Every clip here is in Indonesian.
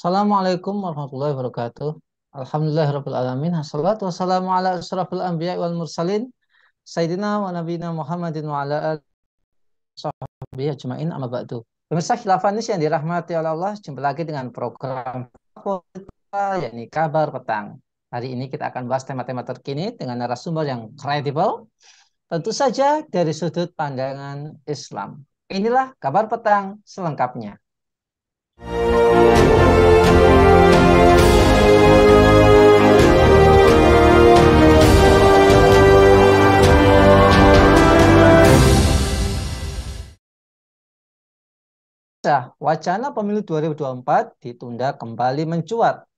Assalamualaikum warahmatullahi wabarakatuh. Alhamdulillahirabbil alamin. Wassalatu wassalamu ala asyrafil anbiya'i wal mursalin sayyidina wa nabiyina Muhammadin wa ala alihi washabbihi ajmain amma ba'du. Pemirsa Khilafah News yang dirahmati oleh Allah, jumpa lagi dengan program kita, yakni Kabar Petang. Hari ini kita akan bahas tema-tema terkini dengan narasumber yang kredibel, tentu saja dari sudut pandangan Islam. Inilah Kabar Petang selengkapnya. Wacana pemilu 2024 ditunda kembali mencuat.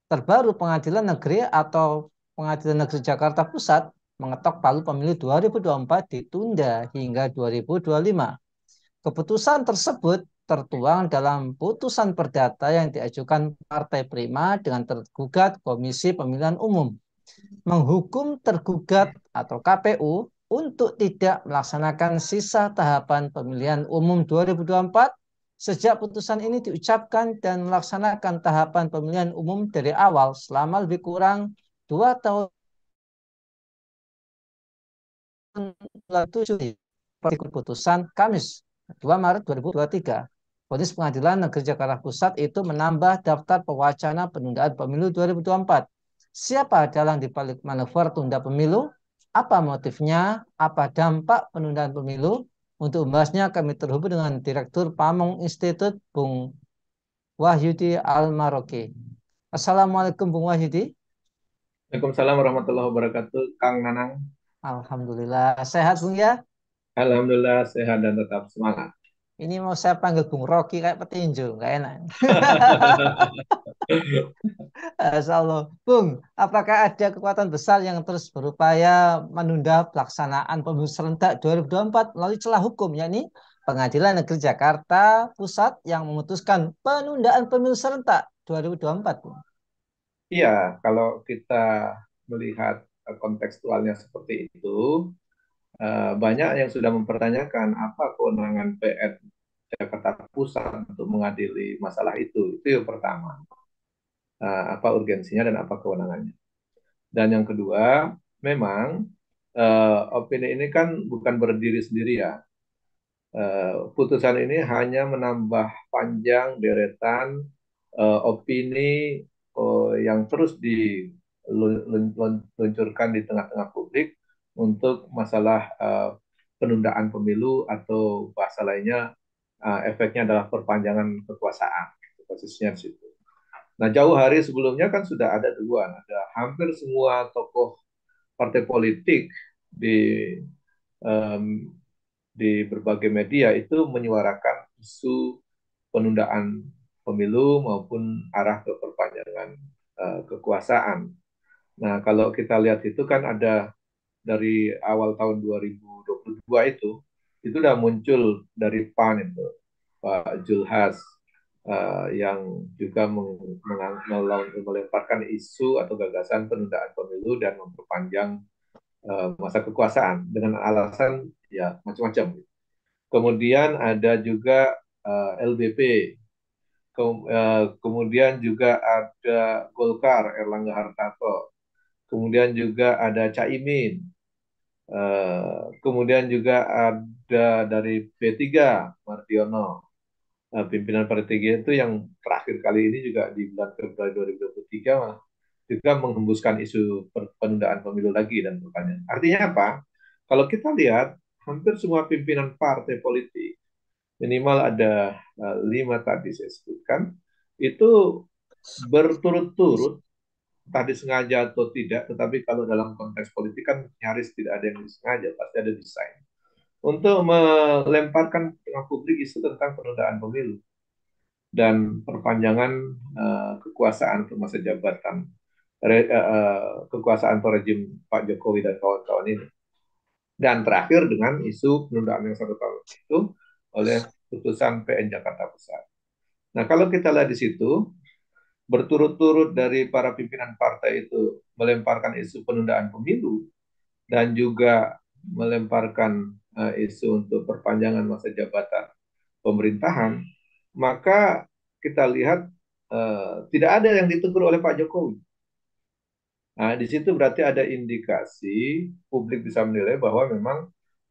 Terbaru Pengadilan Negeri atau Pengadilan Negeri Jakarta Pusat mengetok palu pemilu 2024 ditunda hingga 2025. Keputusan tersebut tertuang dalam putusan perdata yang diajukan Partai Prima dengan tergugat Komisi Pemilihan Umum, menghukum tergugat atau KPU untuk tidak melaksanakan sisa tahapan pemilihan umum 2024 sejak putusan ini diucapkan dan melaksanakan tahapan pemilihan umum dari awal selama lebih kurang 2 tahun. Putusan Kamis 2 Maret 2023. Vonis Pengadilan Negeri Jakarta Pusat itu menambah daftar pewacana penundaan pemilu 2024. Siapa dalang dibalik manuver tunda pemilu? Apa motifnya? Apa dampak penundaan pemilu? Untuk membahasnya kami terhubung dengan Direktur Pamong Institute, Bung Wahyudi Al-Maroki. Assalamualaikum Bung Wahyudi. Waalaikumsalam warahmatullahi wabarakatuh, Kang Nanang. Alhamdulillah. Sehat Bung ya? Alhamdulillah sehat dan tetap semangat. Ini mau saya panggil Bung Rocky kayak petinju, nggak enak. Insya Allah. Bung, apakah ada kekuatan besar yang terus berupaya menunda pelaksanaan pemilu serentak 2024 melalui celah hukum, yakni Pengadilan Negeri Jakarta Pusat yang memutuskan penundaan pemilu serentak 2024, Bung? Iya, kalau kita melihat kontekstualnya seperti itu, banyak yang sudah mempertanyakan apa kewenangan PN Jakarta Pusat untuk mengadili masalah itu. Itu yang pertama. Apa urgensinya dan apa kewenangannya. Dan yang kedua, memang opini ini kan bukan berdiri sendiri ya. Putusan ini hanya menambah panjang deretan opini yang terus diluncurkan di tengah-tengah publik untuk masalah penundaan pemilu atau bahasa lainnya efeknya adalah perpanjangan kekuasaan, posisinya di situ. Nah, jauh hari sebelumnya kan sudah ada duluan, ada hampir semua tokoh partai politik di um, di berbagai media itu menyuarakan isu penundaan pemilu maupun arah ke perpanjangan kekuasaan. Nah, kalau kita lihat itu kan ada dari awal tahun 2022 itu udah muncul dari PAN itu, Pak Julhas, yang juga melemparkan isu atau gagasan penundaan pemilu dan memperpanjang masa kekuasaan dengan alasan ya macam-macam. Kemudian ada juga LBP, kemudian juga ada Golkar, Erlangga Hartarto, kemudian juga ada Caimin, kemudian juga ada dari P3, Mardiono. Pimpinan Partai 3 itu yang terakhir kali ini juga di bulan Februari 2023 juga menghembuskan isu penundaan pemilu lagi dan perpanjangan. Artinya apa? Kalau kita lihat, hampir semua pimpinan partai politik, minimal ada 5 tadi saya sebutkan, itu berturut-turut, entah disengaja atau tidak, tetapi kalau dalam konteks politik kan nyaris tidak ada yang disengaja, pasti ada desain. Untuk melemparkan tengah publik isu tentang penundaan pemilu dan perpanjangan kekuasaan atau masa jabatan kekuasaan atau rejim Pak Jokowi dan kawan-kawan ini. Dan terakhir dengan isu penundaan yang 1 tahun itu oleh putusan PN Jakarta Pusat. Nah, kalau kita lihat di situ, berturut-turut dari para pimpinan partai itu melemparkan isu penundaan pemilu dan juga melemparkan isu untuk perpanjangan masa jabatan pemerintahan, maka kita lihat tidak ada yang ditegur oleh Pak Jokowi. Nah, di situ berarti ada indikasi publik bisa menilai bahwa memang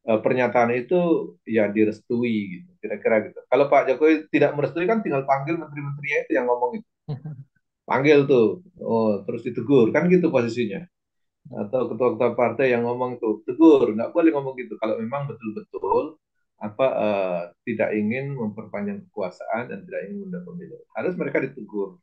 pernyataan itu ya direstui gitu, kira-kira gitu. Kalau Pak Jokowi tidak merestui kan tinggal panggil menteri-menterinya itu yang ngomong itu. Panggil tuh, oh terus ditegur kan gitu posisinya. Atau ketua-ketua partai yang ngomong tuh tegur, nggak boleh ngomong gitu. Kalau memang betul-betul tidak ingin memperpanjang kekuasaan dan tidak ingin menunda pemilu, harus mereka ditegur.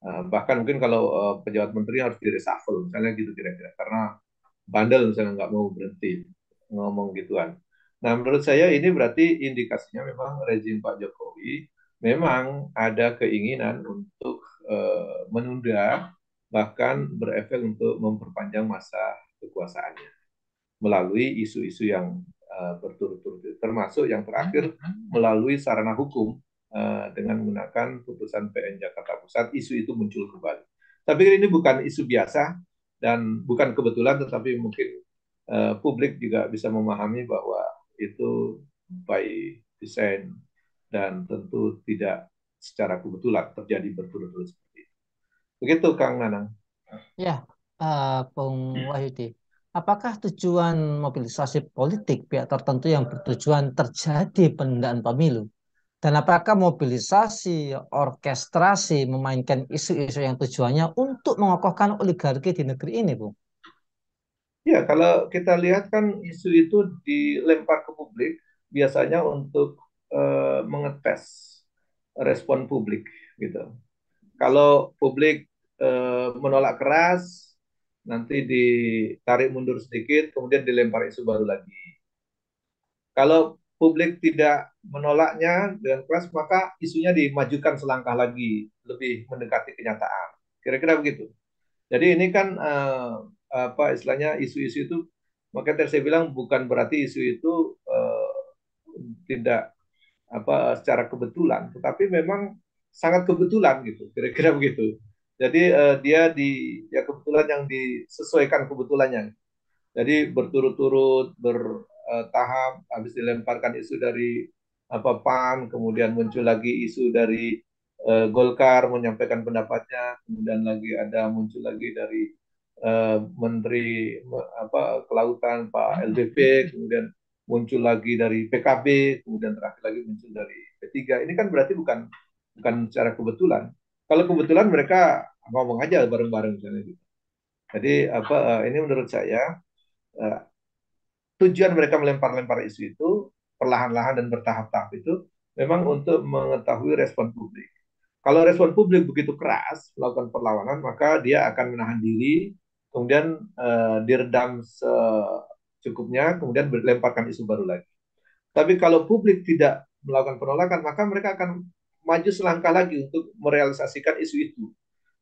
Bahkan mungkin kalau pejabat menteri harus di reshuffle, misalnya gitu kira-kira. Karena bandel misalnya nggak mau berhenti ngomong gituan. Nah, menurut saya ini berarti indikasinya memang rezim Pak Jokowi memang ada keinginan untuk menunda bahkan berefek untuk memperpanjang masa kekuasaannya melalui isu-isu yang berturut-turut, termasuk yang terakhir melalui sarana hukum dengan menggunakan putusan PN Jakarta Pusat, isu itu muncul kembali. Tapi ini bukan isu biasa dan bukan kebetulan, tetapi mungkin publik juga bisa memahami bahwa itu by design dan tentu tidak secara kebetulan terjadi berturut-turut seperti itu. Begitu Kang Nanang. Ya, Bung Wahyudi. Apakah tujuan mobilisasi politik pihak tertentu yang bertujuan terjadi penundaan pemilu? Dan apakah mobilisasi, orkestrasi memainkan isu-isu yang tujuannya untuk mengokohkan oligarki di negeri ini, Bung? Ya, kalau kita lihat kan isu itu dilempar ke publik biasanya untuk mengetes respon publik gitu. Kalau publik menolak keras, nanti ditarik mundur sedikit, kemudian dilempar isu baru lagi. Kalau publik tidak menolaknya dengan keras, maka isunya dimajukan selangkah lagi, lebih mendekati kenyataan. Kira-kira begitu. Jadi ini kan apa istilahnya isu-isu itu, makanya tadi saya bilang bukan berarti isu itu tidak apa secara kebetulan, tetapi memang sangat kebetulan gitu, kira-kira begitu. Jadi dia ya kebetulan yang disesuaikan kebetulannya. Jadi berturut-turut bertahap, habis dilemparkan isu dari apa PAN, kemudian muncul lagi isu dari Golkar menyampaikan pendapatnya, kemudian lagi ada muncul lagi dari Menteri apa Kelautan Pak LBP, kemudian muncul lagi dari PKB, kemudian terakhir lagi muncul dari P3. Ini kan berarti bukan secara kebetulan. Kalau kebetulan mereka ngomong aja bareng-bareng misalnya gitu. Jadi apa ini menurut saya eh, tujuan mereka melempar-lempar isu itu perlahan-lahan dan bertahap-tahap itu memang untuk mengetahui respon publik. Kalau respon publik begitu keras melakukan perlawanan, maka dia akan menahan diri, kemudian diredam secukupnya, kemudian dilemparkan isu baru lagi. Tapi kalau publik tidak melakukan penolakan, maka mereka akan maju selangkah lagi untuk merealisasikan isu itu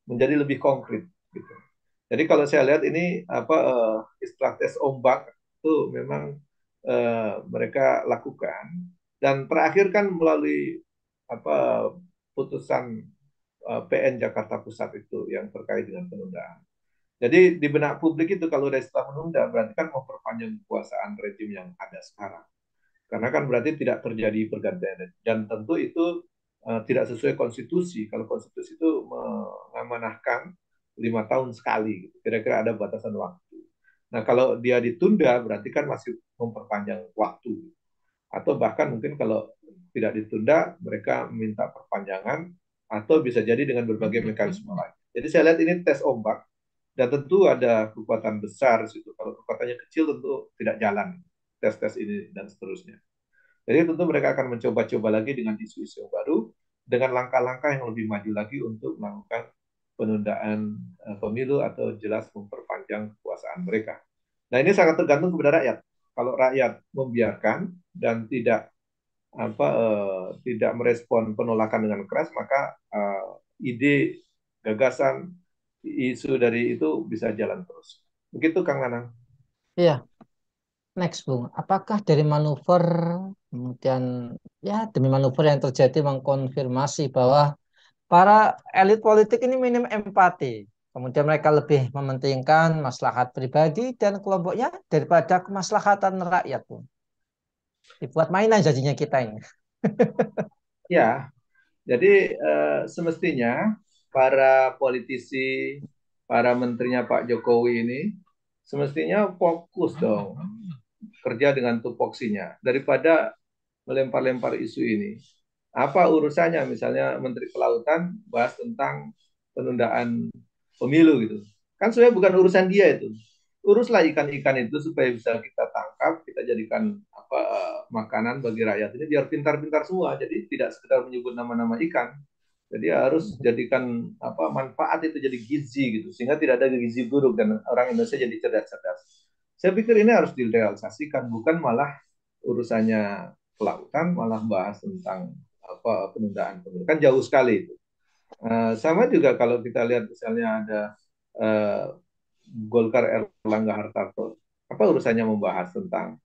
menjadi lebih konkret. Gitu. Jadi kalau saya lihat ini apa istilah tes ombak itu memang mereka lakukan dan terakhir kan melalui apa putusan PN Jakarta Pusat itu yang terkait dengan penundaan. Jadi di benak publik itu kalau udah istilah menunda berarti kan memperpanjang kekuasaan rejim yang ada sekarang. Karena kan berarti tidak terjadi pergantian dan tentu itu tidak sesuai konstitusi. Kalau konstitusi itu mengamanahkan 5 tahun sekali, gitu. Kira-kira ada batasan waktu. Nah kalau dia ditunda berarti kan masih memperpanjang waktu. Atau bahkan mungkin kalau tidak ditunda mereka minta perpanjangan atau bisa jadi dengan berbagai mekanisme lain. Jadi saya lihat ini tes ombak dan tentu ada kekuatan besar di situ. Kalau kekuatannya kecil tentu tidak jalan tes-tes ini dan seterusnya. Jadi tentu mereka akan mencoba-coba lagi dengan isu-isu yang baru, dengan langkah-langkah yang lebih maju lagi untuk melakukan penundaan pemilu atau jelas memperpanjang kekuasaan mereka. Nah ini sangat tergantung kepada rakyat. Kalau rakyat membiarkan dan tidak merespon penolakan dengan keras, maka ide, gagasan, isu dari itu bisa jalan terus. Begitu Kang Nanang. Iya, next, Bung. Apakah dari manuver, kemudian ya demi manuver yang terjadi mengkonfirmasi bahwa para elit politik ini minim empati. Kemudian mereka lebih mementingkan maslahat pribadi dan kelompoknya daripada kemaslahatan rakyat, Bung. Dibuat mainan jadinya kita ini. Ya, Jadi semestinya para politisi, para menterinya Pak Jokowi ini semestinya fokus dong kerja dengan tupoksinya daripada melempar-lempar isu ini. Apa urusannya misalnya Menteri Kelautan bahas tentang penundaan pemilu gitu. Kan sebenarnya bukan urusan dia itu. Uruslah ikan-ikan itu supaya bisa kita tangkap, kita jadikan makanan bagi rakyat ini biar pintar-pintar semua. Jadi tidak sekedar menyebut nama-nama ikan. Jadi harus jadikan manfaat itu jadi gizi gitu sehingga tidak ada gizi buruk dan orang Indonesia jadi cerdas-cerdas. Saya pikir ini harus direalisasikan bukan malah urusannya kelautan malah bahas tentang penundaan pemilu kan jauh sekali itu. Sama juga kalau kita lihat misalnya ada uh, Golkar Erlangga Hartarto apa urusannya membahas tentang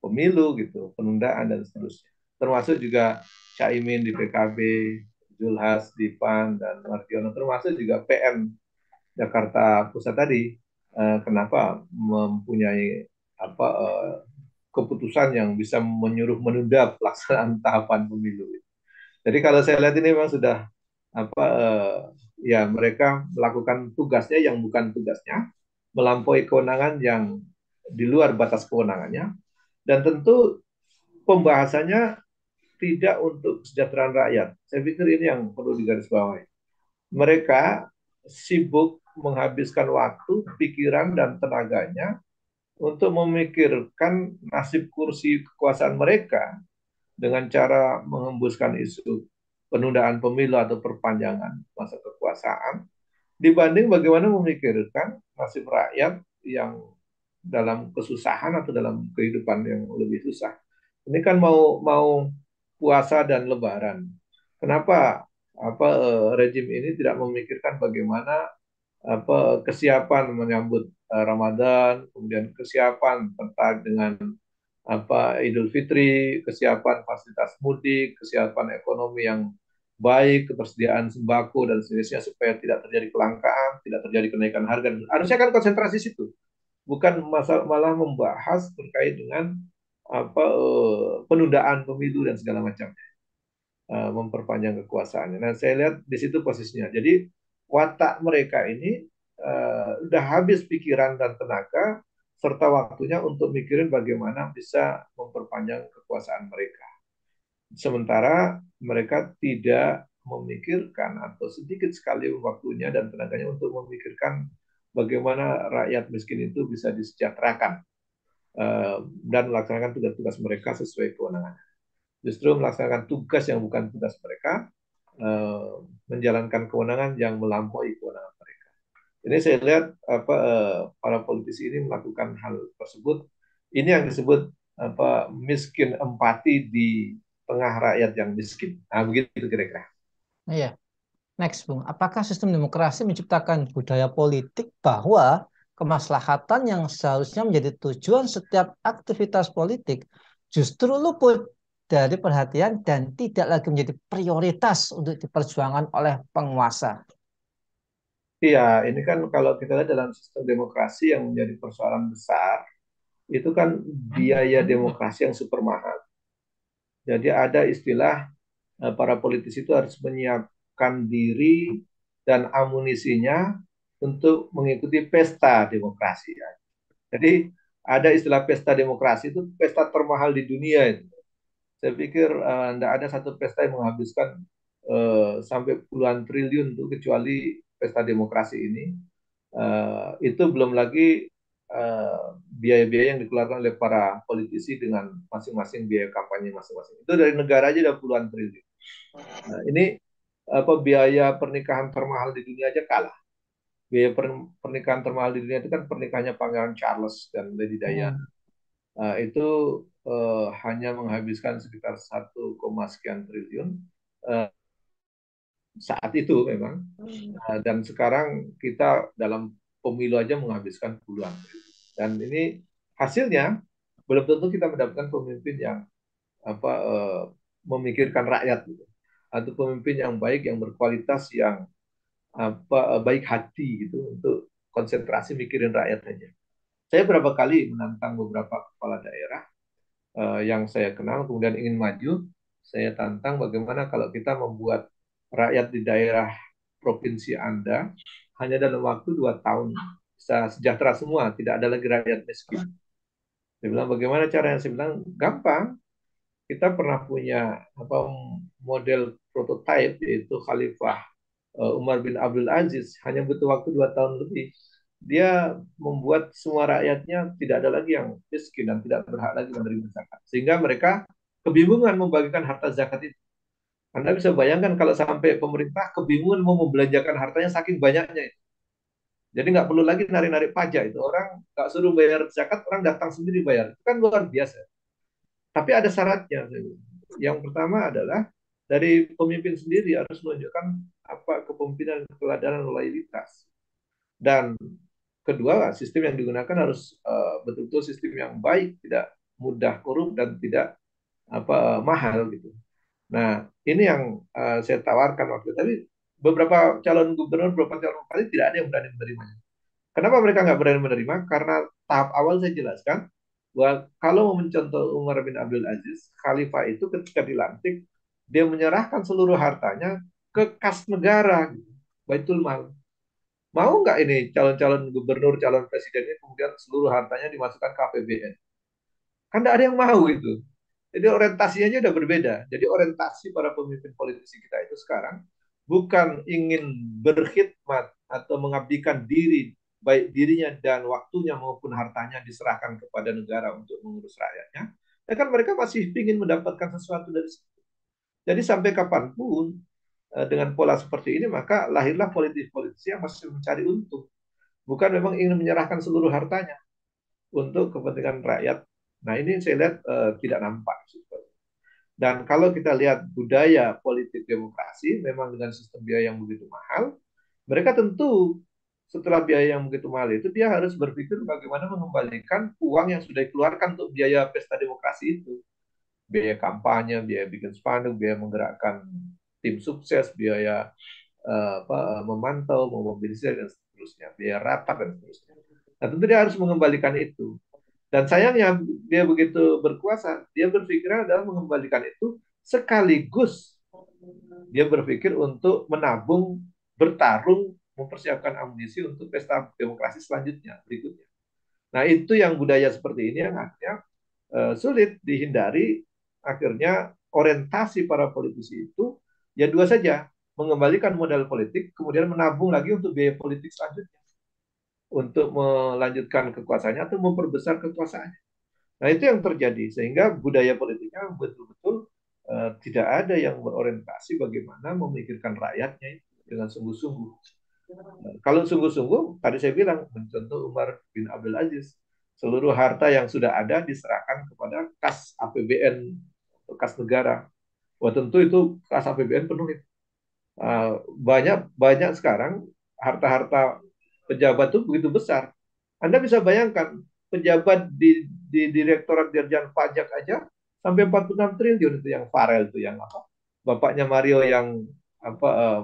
pemilu gitu penundaan dan seterusnya termasuk juga Caimin di PKB Zulhas di PAN dan Mardiono termasuk juga PM Jakarta Pusat tadi kenapa mempunyai apa keputusan yang bisa menyuruh menunda pelaksanaan tahapan pemilu. Jadi kalau saya lihat ini memang sudah ya mereka melakukan tugasnya yang bukan tugasnya, melampaui kewenangan yang di luar batas kewenangannya, dan tentu pembahasannya tidak untuk kesejahteraan rakyat. Saya pikir ini yang perlu digarisbawahi. Mereka sibuk menghabiskan waktu, pikiran, dan tenaganya untuk memikirkan nasib kursi kekuasaan mereka dengan cara menghembuskan isu penundaan pemilu atau perpanjangan masa kekuasaan dibanding bagaimana memikirkan nasib rakyat yang dalam kesusahan atau dalam kehidupan yang lebih susah. Ini kan mau mau puasa dan lebaran. Kenapa rejim ini tidak memikirkan bagaimana kesiapan menyambut Ramadan, kemudian kesiapan terkait dengan Idul Fitri, kesiapan fasilitas mudik, kesiapan ekonomi yang baik, ketersediaan sembako dan seterusnya supaya tidak terjadi kelangkaan, tidak terjadi kenaikan harga. Harusnya kan konsentrasi situ, bukan malah membahas terkait dengan penundaan pemilu dan segala macam, memperpanjang kekuasaannya. Nah, saya lihat di situ posisinya. Jadi watak mereka ini udah habis pikiran dan tenaga serta waktunya untuk mikirin bagaimana bisa memperpanjang kekuasaan mereka. Sementara mereka tidak memikirkan atau sedikit sekali waktunya dan tenaganya untuk memikirkan bagaimana rakyat miskin itu bisa disejahterakan dan melaksanakan tugas-tugas mereka sesuai kewenangan. Justru melaksanakan tugas yang bukan tugas mereka, menjalankan kewenangan yang melampaui kewenangan mereka. Ini saya lihat para politisi ini melakukan hal tersebut. Ini yang disebut miskin empati di tengah rakyat yang miskin. Nah, begitu kira-kira. Iya. Next, Bung. Apakah sistem demokrasi menciptakan budaya politik bahwa kemaslahatan yang seharusnya menjadi tujuan setiap aktivitas politik justru luput dari perhatian dan tidak lagi menjadi prioritas untuk diperjuangkan oleh penguasa? Iya, ini kan kalau kita lihat dalam sistem demokrasi yang menjadi persoalan besar, itu kan biaya demokrasi yang super mahal. Jadi ada istilah para politisi itu harus menyiapkan diri dan amunisinya untuk mengikuti pesta demokrasi. Ya. Jadi ada istilah pesta demokrasi itu pesta termahal di dunia itu. Saya pikir tidak ada satu pesta yang menghabiskan sampai puluhan triliun itu kecuali pesta demokrasi ini. Itu belum lagi biaya-biaya yang dikeluarkan oleh para politisi dengan masing-masing biaya kampanye masing-masing. Itu dari negara aja udah puluhan triliun. Nah, ini biaya pernikahan termahal di dunia aja kalah. Biaya pernikahan termahal di dunia itu kan pernikahannya Pangeran Charles dan Lady Diana. Hmm. Itu hanya menghabiskan sekitar 1, sekian triliun saat itu memang. Dan sekarang kita dalam pemilu aja menghabiskan puluhan triliun. Dan ini hasilnya belum tentu kita mendapatkan pemimpin yang memikirkan rakyat gitu. Atau pemimpin yang baik, yang berkualitas, yang baik hati gitu untuk konsentrasi mikirin rakyat aja. Saya berapa kali menantang beberapa kepala daerah yang saya kenal kemudian ingin maju. saya tantang bagaimana kalau kita membuat rakyat di daerah provinsi Anda hanya dalam waktu 2 tahun bisa sejahtera semua, tidak ada lagi rakyat miskin. Saya bilang bagaimana caranya? Saya bilang gampang. Kita pernah punya apa model prototipe yaitu Khalifah Umar bin Abdul Aziz, hanya butuh waktu 2 tahun lebih. Dia membuat semua rakyatnya tidak ada lagi yang miskin dan tidak berhak lagi menerima zakat. Sehingga mereka kebingungan membagikan harta zakat itu. Anda bisa bayangkan kalau sampai pemerintah kebingungan mau membelanjakan hartanya saking banyaknya. Jadi nggak perlu lagi narik-narik pajak itu. Orang nggak suruh bayar zakat, orang datang sendiri bayar. Itu kan luar biasa. Tapi ada syaratnya. Yang pertama adalah dari pemimpin sendiri harus menunjukkan apa kepemimpinan, keteladanan, loyalitas. Dan kedua, sistem yang digunakan harus betul-betul sistem yang baik, tidak mudah korup dan tidak mahal gitu. Nah, ini yang saya tawarkan waktu itu. Tapi beberapa calon gubernur, beberapa calon bupati tidak ada yang berani menerimanya. Kenapa mereka nggak berani menerima? Karena tahap awal saya jelaskan bahwa kalau mau mencontoh Umar bin Abdul Aziz, Khalifah itu ketika dilantik, dia menyerahkan seluruh hartanya ke kas negara, gitu, Baitul Mal. Mau nggak ini calon-calon gubernur, calon presidennya kemudian seluruh hartanya dimasukkan ke APBN? Kan tidak ada yang mau itu. Jadi orientasinya aja udah berbeda. Jadi orientasi para pemimpin politisi kita itu sekarang bukan ingin berkhidmat atau mengabdikan diri, baik dirinya dan waktunya maupun hartanya diserahkan kepada negara untuk mengurus rakyatnya. Ya kan mereka masih ingin mendapatkan sesuatu dari situ. Jadi sampai kapanpun dengan pola seperti ini maka lahirlah politisi-politisi yang masih mencari untung. Bukan memang ingin menyerahkan seluruh hartanya untuk kepentingan rakyat. Nah ini saya lihat tidak nampak. Dan kalau kita lihat budaya politik demokrasi, memang dengan sistem biaya yang begitu mahal, mereka tentu setelah biaya yang begitu mahal itu, dia harus berpikir bagaimana mengembalikan uang yang sudah dikeluarkan untuk biaya pesta demokrasi itu. Biaya kampanye, biaya bikin spanduk, biaya menggerakkan tim sukses, biaya memantau, memobilisasi, dan seterusnya, biaya rapat, dan seterusnya. Nah, tentu dia harus mengembalikan itu. Dan sayangnya dia begitu berkuasa, dia berpikir adalah mengembalikan itu sekaligus dia berpikir untuk menabung, bertarung, mempersiapkan amunisi untuk pesta demokrasi selanjutnya, berikutnya. Nah itu yang budaya seperti ini yang akhirnya sulit dihindari. Akhirnya orientasi para politisi itu ya dua saja, mengembalikan modal politik, kemudian menabung lagi untuk biaya politik selanjutnya, untuk melanjutkan kekuasaannya atau memperbesar kekuasaannya. Nah, itu yang terjadi sehingga budaya politiknya betul-betul tidak ada yang berorientasi bagaimana memikirkan rakyatnya dengan sungguh-sungguh. Kalau sungguh-sungguh, tadi saya bilang mencontoh Umar bin Abdul Aziz, seluruh harta yang sudah ada diserahkan kepada kas APBN, kas negara. Wah, tentu itu kas APBN penuh itu. Banyak banyak sekarang harta-harta pejabat itu begitu besar. Anda bisa bayangkan pejabat di Direktorat Dirjen Pajak aja sampai 46 triliun itu yang Farel itu yang apa? Bapaknya Mario yang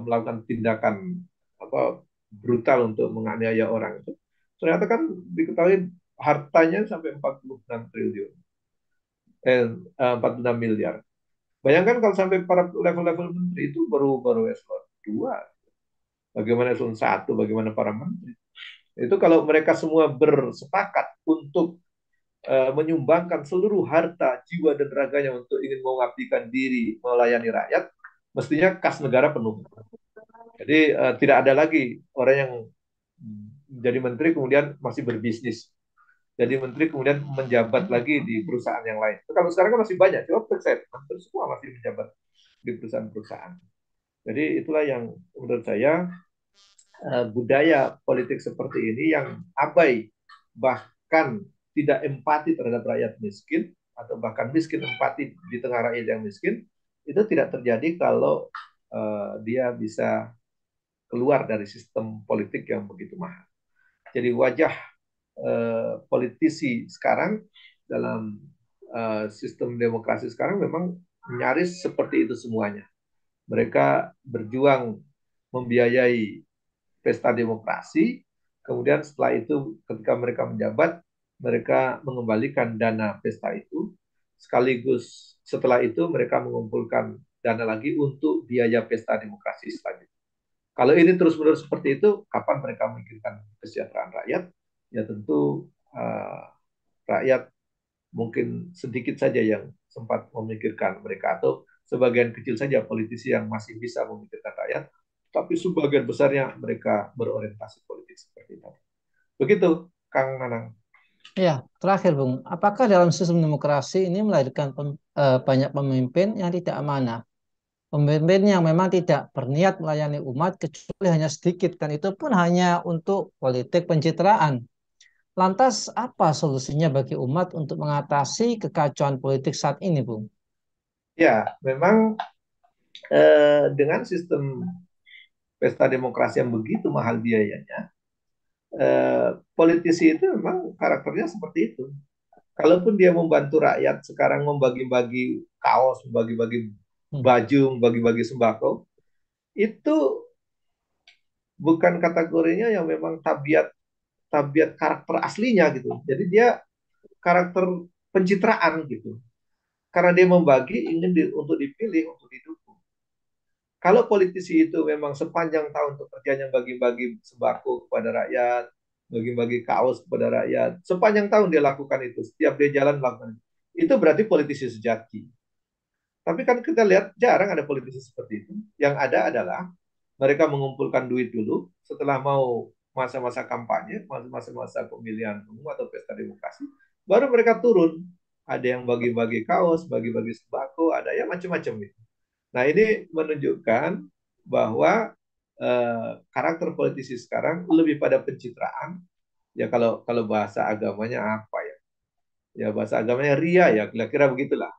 melakukan tindakan apa brutal untuk menganiaya orang itu. Ternyata kan diketahui hartanya sampai 46 triliun. 46 miliar. Bayangkan kalau sampai para level-level menteri itu baru baru eselon 2, bagaimana eselon 1, bagaimana para menteri. Itu kalau mereka semua bersepakat untuk menyumbangkan seluruh harta, jiwa dan raganya untuk ingin mengabdikan diri melayani rakyat, mestinya kas negara penuh. Jadi tidak ada lagi orang yang jadi menteri kemudian masih berbisnis. Jadi menteri kemudian menjabat lagi di perusahaan yang lain. Itu kalau sekarang kan masih banyak, coba persen, hampir semua masih menjabat di perusahaan-perusahaan. Jadi itulah yang menurut saya budaya politik seperti ini yang abai, bahkan tidak empati terhadap rakyat miskin, atau bahkan miskin empati di tengah rakyat yang miskin, itu tidak terjadi kalau dia bisa keluar dari sistem politik yang begitu mahal. Jadi wajah politisi sekarang dalam sistem demokrasi sekarang memang nyaris seperti itu semuanya. Mereka berjuang membiayai pesta demokrasi, kemudian setelah itu ketika mereka menjabat, mereka mengembalikan dana pesta itu sekaligus setelah itu mereka mengumpulkan dana lagi untuk biaya pesta demokrasi selanjutnya. Kalau ini terus-menerus seperti itu, kapan mereka memikirkan kesejahteraan rakyat? Ya tentu rakyat mungkin sedikit saja yang sempat memikirkan mereka, atau sebagian kecil saja politisi yang masih bisa memikirkan rakyat, tapi sebagian besarnya mereka berorientasi politik seperti itu. Begitu, Kang Nanang. Ya, terakhir Bung, apakah dalam sistem demokrasi ini melahirkan banyak pemimpin yang tidak amanah? Pemimpin yang memang tidak berniat melayani umat kecuali hanya sedikit dan itu pun hanya untuk politik pencitraan. Lantas apa solusinya bagi umat untuk mengatasi kekacauan politik saat ini, Bung? Ya, memang dengan sistem pesta demokrasi yang begitu mahal biayanya, politisi itu memang karakternya seperti itu. Kalaupun dia membantu rakyat sekarang membagi-bagi kaos, membagi-bagi Hmm. baju, membagi-bagi sembako, itu bukan kategorinya yang memang tabiat tabiat karakter aslinya gitu. Jadi dia karakter pencitraan gitu. Karena dia membagi ingin untuk dipilih, untuk didukung. Kalau politisi itu memang sepanjang tahun pekerjaannya bagi-bagi sembako kepada rakyat, bagi-bagi kaos kepada rakyat, sepanjang tahun dia lakukan itu, setiap dia jalan melakukan itu berarti politisi sejati. Tapi kan kita lihat jarang ada politisi seperti itu. Yang ada adalah mereka mengumpulkan duit dulu, setelah mau masa-masa kampanye, masa-masa pemilihan umum atau pesta demokrasi, baru mereka turun. Ada yang bagi-bagi kaos, bagi-bagi sembako, ada yang macam-macam gitu. Nah, ini menunjukkan bahwa karakter politisi sekarang lebih pada pencitraan. Ya kalau kalau bahasa agamanya apa ya? Ya bahasa agamanya ria ya, kira-kira begitulah.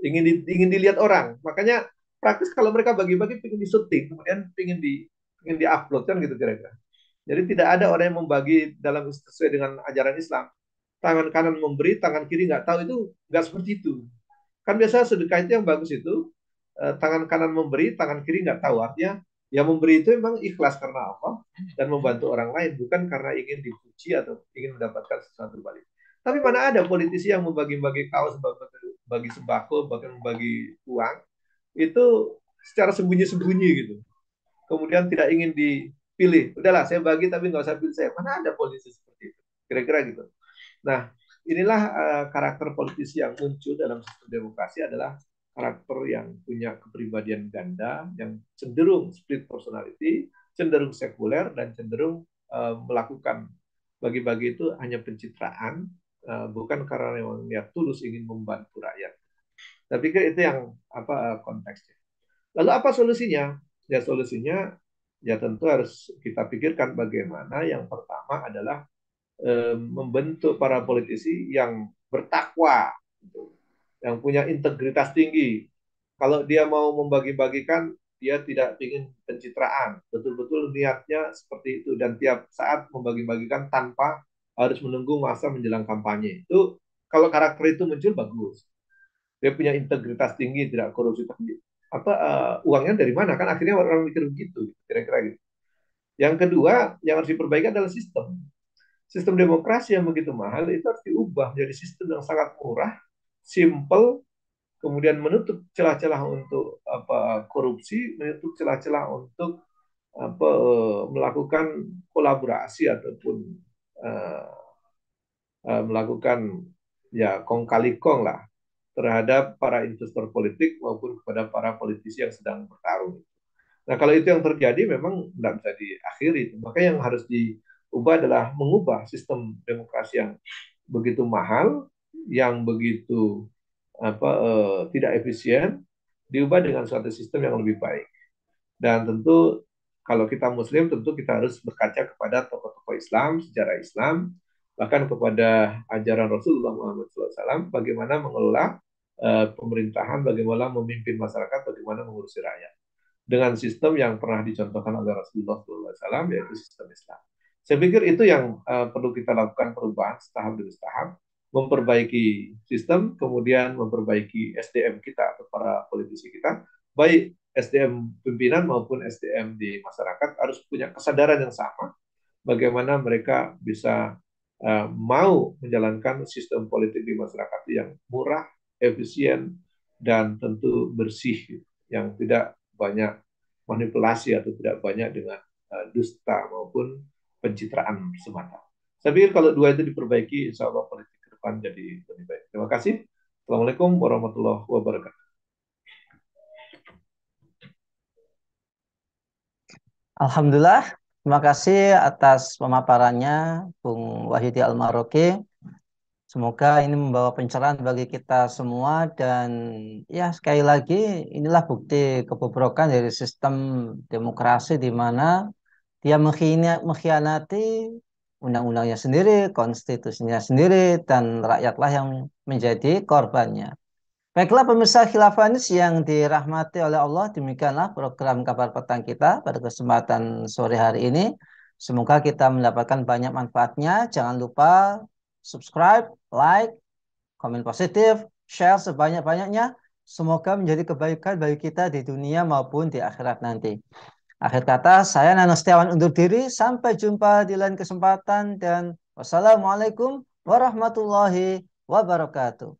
Ingin dilihat orang. Makanya praktis kalau mereka bagi-bagi ingin disuting, kemudian ingin diupload kan gitu kira-kira. Jadi tidak ada orang yang membagi dalam sesuai dengan ajaran Islam. Tangan kanan memberi, tangan kiri nggak tahu, itu nggak seperti itu. Kan biasa sedekah itu yang bagus itu tangan kanan memberi, tangan kiri nggak tahu. Artinya yang memberi itu memang ikhlas karena apa dan membantu orang lain, bukan karena ingin dipuji atau ingin mendapatkan sesuatu balik. Tapi mana ada politisi yang membagi-bagi kaos, bagi sembako, bahkan membagi uang itu secara sembunyi-sembunyi gitu. Kemudian tidak ingin dipilih. Udahlah, saya bagi tapi nggak usah pilih saya. Mana ada politisi seperti itu? Kira-kira gitu. Nah, inilah karakter politisi yang muncul dalam sistem demokrasi adalah karakter yang punya kepribadian ganda, yang cenderung split personality, cenderung sekuler, dan cenderung melakukan bagi-bagi itu hanya pencitraan, bukan karena memang niat tulus ingin membantu rakyat. Tapi itu yang apa konteksnya. Lalu apa solusinya? Ya solusinya ya tentu harus kita pikirkan bagaimana. Yang pertama adalah membentuk para politisi yang bertakwa, yang punya integritas tinggi. Kalau dia mau membagi-bagikan, dia tidak ingin pencitraan. Betul-betul niatnya seperti itu. Dan tiap saat membagi-bagikan tanpa harus menunggu masa menjelang kampanye. Itu kalau karakter itu muncul bagus. Dia punya integritas tinggi, tidak korupsi. Apa uangnya dari mana? Kan akhirnya orang mikir begitu, kira-kira gitu. Yang kedua, yang harus diperbaiki adalah sistem. Sistem demokrasi yang begitu mahal itu harus diubah menjadi sistem yang sangat murah, simple, kemudian menutup celah-celah untuk apa korupsi, menutup celah-celah untuk apa melakukan kolaborasi ataupun uh, melakukan ya kong kali kong lah terhadap para investor politik maupun kepada para politisi yang sedang bertarung. Nah, kalau itu yang terjadi memang tidak bisa diakhiri. Maka yang harus diubah adalah mengubah sistem demokrasi yang begitu mahal, yang begitu apa tidak efisien, diubah dengan suatu sistem yang lebih baik. Dan tentu kalau kita Muslim, tentu kita harus berkaca kepada tokoh-tokoh Islam, sejarah Islam, bahkan kepada ajaran Rasulullah Muhammad SAW, bagaimana mengelola pemerintahan, bagaimana memimpin masyarakat, bagaimana mengurusi rakyat dengan sistem yang pernah dicontohkan oleh Rasulullah SAW, yaitu sistem Islam. Saya pikir itu yang perlu kita lakukan perubahan setahap demi setahap, memperbaiki sistem, kemudian memperbaiki SDM kita atau para politisi kita, baik SDM pimpinan maupun SDM di masyarakat harus punya kesadaran yang sama, bagaimana mereka bisa mau menjalankan sistem politik di masyarakat yang murah, efisien, dan tentu bersih, yang tidak banyak manipulasi atau tidak banyak dengan dusta maupun pencitraan semata. Saya pikir kalau dua itu diperbaiki, insya Allah politik ke depan jadi lebih baik. Terima kasih. Assalamualaikum warahmatullahi wabarakatuh. Alhamdulillah, terima kasih atas pemaparannya, Bung Wahyudi Al-Maroki. Semoga ini membawa pencerahan bagi kita semua dan ya sekali lagi inilah bukti kebobrokan dari sistem demokrasi di mana dia mengkhianati undang-undangnya sendiri, konstitusinya sendiri, dan rakyatlah yang menjadi korbannya. Baiklah pemirsa Khilafanis yang dirahmati oleh Allah, demikianlah program kabar petang kita pada kesempatan sore hari ini. Semoga kita mendapatkan banyak manfaatnya. Jangan lupa subscribe, like, komen positif, share sebanyak-banyaknya. Semoga menjadi kebaikan bagi kita di dunia maupun di akhirat nanti. Akhir kata, saya Nano Setiawan undur diri. Sampai jumpa di lain kesempatan dan wassalamualaikum warahmatullahi wabarakatuh.